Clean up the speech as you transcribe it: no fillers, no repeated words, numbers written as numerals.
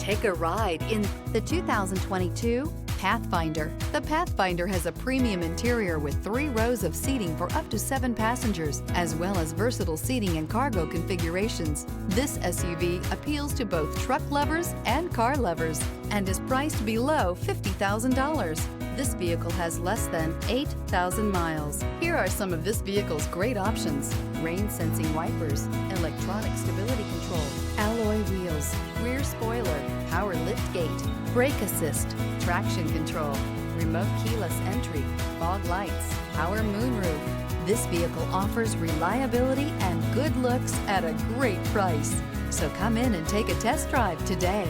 Take a ride in the 2022 Pathfinder. The Pathfinder has a premium interior with 3 rows of seating for up to 7 passengers, as well as versatile seating and cargo configurations. This SUV appeals to both truck lovers and car lovers and is priced below $50,000. This vehicle has less than 8,000 miles. Here are some of this vehicle's great options: rain-sensing wipers, electronic stability control, alloy wheels, rear spoiler, power liftgate, brake assist, traction control, remote keyless entry, fog lights, power moonroof. This vehicle offers reliability and good looks at a great price. So come in and take a test drive today.